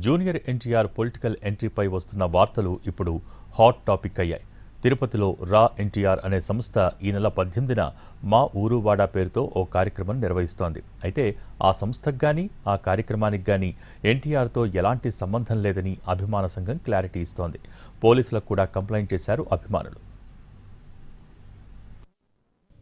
Junior NTR political ఎంట్రీపై వస్తున్న వార్తలు ఇప్పుడు హాట్ టాపిక్ అయ్యాయి. తిరుపతిలో రా ఎన్టీఆర్ అనే సంస్థ ఈ నెల 18న మా ఊరు వాడా పేరుతో ఓ కార్యక్రమం నిర్వహిస్తోంది. అయితే ఆ సంస్థకు గానీ ఆ కార్యక్రమానికి గానీ ఎన్టీఆర్తో ఎలాంటి సంబంధం లేదని అభిమాన సంఘం క్లారిటీ ఇస్తోంది. పోలీసులకు కూడా కంప్లైంట్ చేశారు అభిమానులు.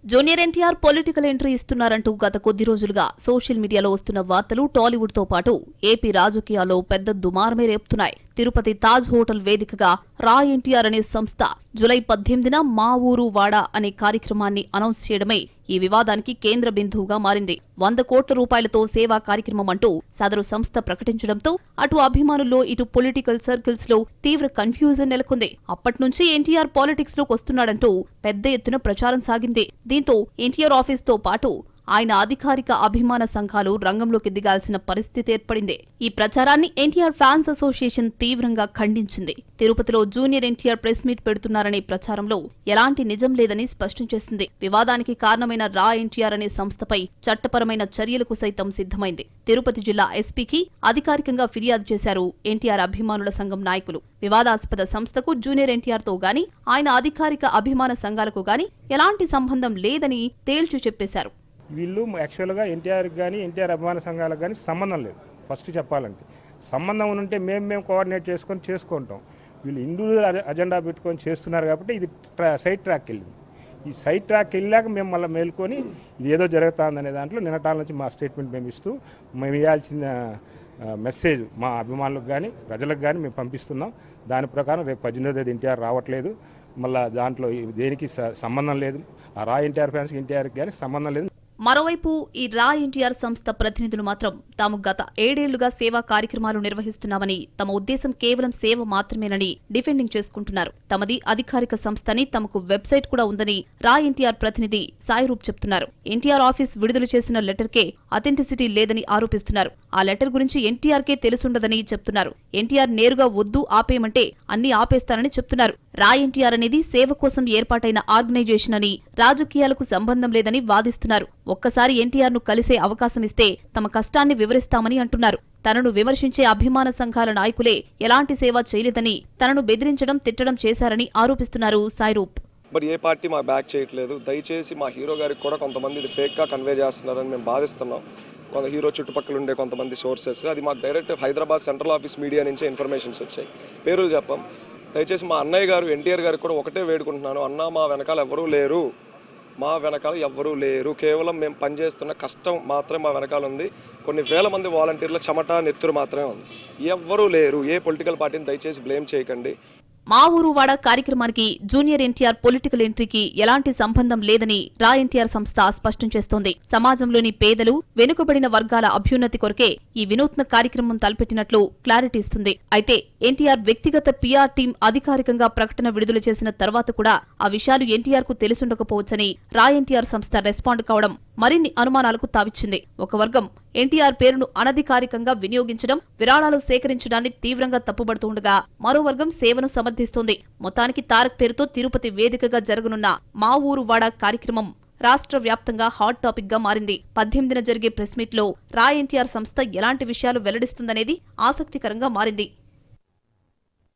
జూనియర్ ఎన్టీఆర్ పొలిటికల్ ఎంట్రీ ఇస్తున్నారంటూ గత కొద్ది రోజులుగా సోషల్ మీడియాలో వస్తున్న వార్తలు టాలీవుడ్ తో పాటు ఏపీ రాజకీయాల్లో పెద్ద దుమారమే రేపుతున్నాయి. తిరుపతి తాజ్ హోటల్ వేదికగా రా ఎన్టీఆర్ అనే సంస్థ జూలై 18న మా ఊరు వాడా అనే కార్యక్రమాన్ని అనౌన్స్ చేయడమే ఈ వివాదానికి కేంద్ర బిందువుగా మారింది. 100 కోట్ల రూపాయలతో సేవా కార్యక్రమం అంటూ సదరు సంస్థ ప్రకటించడంతో అటు అభిమానుల్లో ఇటు పొలిటికల్ సర్కిల్స్ లో తీవ్ర కన్ఫ్యూజన్ నెలకొంది. అప్పట్నుంచి ఎన్టీఆర్ పాలిటిక్స్ లోకి వస్తున్నాడంటూ పెద్ద ఎత్తున ప్రచారం సాగింది. దీంతో ఎన్టీఆర్ ఆఫీస్ తో పాటు ఆయన అధికారిక అభిమాన సంఘాలు రంగంలోకి దిగాల్సిన పరిస్థితి ఏర్పడింది. ఈ ప్రచారాన్ని ఎన్టీఆర్ ఫ్యాన్స్ అసోసియేషన్ తీవ్రంగా ఖండించింది. తిరుపతిలో జూనియర్ ఎన్టీఆర్ ప్రెస్ మీట్ పెడుతున్నారనే ప్రచారంలో ఎలాంటి నిజం లేదని స్పష్టం చేసింది. వివాదానికి కారణమైన రా ఎన్టీఆర్ అనే సంస్థపై చట్టపరమైన చర్యలకు సైతం సిద్ధమైంది. తిరుపతి జిల్లా ఎస్పీకి అధికారికంగా ఫిర్యాదు చేశారు ఎన్టీఆర్ అభిమానుల సంఘం నాయకులు. వివాదాస్పద సంస్థకు జూనియర్ ఎన్టీఆర్ తో గాని ఆయన అధికారిక అభిమాన సంఘాలకు గాని ఎలాంటి సంబంధం లేదని తేల్చి చెప్పేశారు. వీళ్ళు యాక్చువల్గా ఎన్టీఆర్కి కానీ ఎన్టీఆర్ అభిమాన సంఘాలకు కానీ సంబంధం లేదు. ఫస్ట్ చెప్పాలంటే సంబంధం ఉంటే మేము కోఆర్డినేట్ చేసుకుంటాం. వీళ్ళు ఇండివిజువల్ అజెండా పెట్టుకొని చేస్తున్నారు కాబట్టి ఇది సైడ్ ట్రాక్ వెళ్ళింది. ఈ సైడ్ ట్రాక్ వెళ్ళాక మేము మళ్ళీ మేల్కొని ఇది ఏదో జరుగుతుందనే దాంట్లో నిన్నటాల నుంచి మా స్టేట్మెంట్ మేము ఇస్తూ మేము ఇవ్వాల్సిన మెసేజ్ మా అభిమానులకు కానీ ప్రజలకు కానీ మేము పంపిస్తున్నాం. దాని ప్రకారం రేపు 18వ తేదీ ఎన్టీఆర్ రావట్లేదు. మళ్ళీ దాంట్లో దేనికి సంబంధం లేదు. ఆ రా ఎన్టీఆర్ ఫ్యాన్స్కి ఎన్టీఆర్కి కానీ సంబంధం లేదు. మరోవైపు ఈ రా ఎన్టీఆర్ సంస్థ ప్రతినిధులు మాత్రం తాము గత 7 ఏళ్లుగా సేవా కార్యక్రమాలు నిర్వహిస్తున్నామని, తమ ఉద్దేశం కేవలం సేవ మాత్రమేనని డిఫెండింగ్ చేసుకుంటున్నారు. తమది అధికారిక సంస్థని, తమకు వెబ్సైట్ కూడా ఉందని రా ఎన్టీఆర్ ప్రతినిధి సాయిరూప్ చెప్తున్నారు. ఎన్టీఆర్ ఆఫీస్ విడుదల చేసిన లెటర్కే అథెంటిసిటీ లేదని ఆరోపిస్తున్నారు. ఆ లెటర్ గురించి ఎన్టీఆర్కే తెలుసుండదని చెప్తున్నారు. ఎన్టీఆర్ నేరుగా వద్దు ఆపేయమంటే అన్ని ఆపేస్తానని చెప్తున్నారు. రా ఎన్టీఆర్ అనేది సేవ కోసం ఏర్పాటైన ఆర్గనైజేషన్ అని, రాజకీయాలకు సంబంధం లేదని వాదిస్తున్నారు. ఒక్కసారి ఎన్టీఆర్ ను కలిసే అవకాశం ఇస్తే తమ కష్టాన్ని వివరిస్తామని అంటున్నారు. తనను విమర్శించే అభిమాన సంఘాల నాయకులే ఎలాంటి సేవ చేయలేదని, తనను బెదిరించడం, తిట్టడం చేశారని ఆరోపిస్తున్నారు సాయిరూప్. బట్ ఏ పార్టీ మా బ్యాక్ చేయట్లేదు. దయచేసి మా హీరో గారికి కూడా కొంతమంది ఇది ఫేక్గా కన్వే చేస్తున్నారని మేము బాధిస్తున్నాం. కొంత హీరో చుట్టుపక్కల ఉండే కొంతమంది సోర్సెస్, అది మాకు direct Hyderabad central office media నుంచే ఇన్ఫర్మేషన్స్ వచ్చాయి. పేర్లు చెప్పాం. దయచేసి మా అన్నయ్య గారు ఎన్టీఆర్ గారికి కూడా ఒకటే వేడుకుంటున్నాను, అన్న మా వెనకాల ఎవరూ లేరు, మా వెనకాల ఎవ్వరూ లేరు, కేవలం మేము పనిచేస్తున్న కష్టం మాత్రమే మా వెనకాల ఉంది. కొన్ని వేల మంది వాలంటీర్ల చెమట నెత్తురు మాత్రమే ఉంది. ఎవ్వరూ లేరు. ఏ పొలిటికల్ పార్టీని దయచేసి బ్లేమ్ చేయకండి. మా ఊరు వాడ కార్యక్రమానికి జూనియర్ ఎన్టీఆర్ పొలిటికల్ ఎంట్రీకి ఎలాంటి సంబంధం లేదని రా ఎన్టీఆర్ సంస్థ స్పష్టం చేస్తోంది. సమాజంలోని పేదలు, వెనుకబడిన వర్గాల అభ్యున్నతి కొరకే ఈ వినూత్న కార్యక్రమం తలపెట్టినట్లు క్లారిటీ ఇస్తుంది. అయితే ఎన్టీఆర్ వ్యక్తిగత పీఆర్ టీం అధికారికంగా ప్రకటన విడుదల చేసిన తర్వాత కూడా ఆ విషయాలు ఎన్టీఆర్ కు తెలిసుండకపోవచ్చని రా ఎన్టీఆర్ సంస్థ రెస్పాండ్ కావడం మరిన్ని అనుమానాలకు తావిచ్చింది. ఒక వర్గం ఎన్టీఆర్ పేరును అనధికారికంగా వినియోగించడం, విరాళాలు సేకరించడాన్ని తీవ్రంగా తప్పుబడుతుండగా మరో వర్గం సేవను సమర్థిస్తోంది. మొత్తానికి తారక్ పేరుతో తిరుపతి వేదికగా జరగనున్న మా ఊరు వాడ కార్యక్రమం రాష్ట్ర వ్యాప్తంగా హాట్ టాపిక్ గా మారింది. 18న జరిగే ప్రెస్ మీట్ లో రా ఎన్టీఆర్ సంస్థ ఎలాంటి విషయాలు వెల్లడిస్తుందనేది ఆసక్తికరంగా మారింది.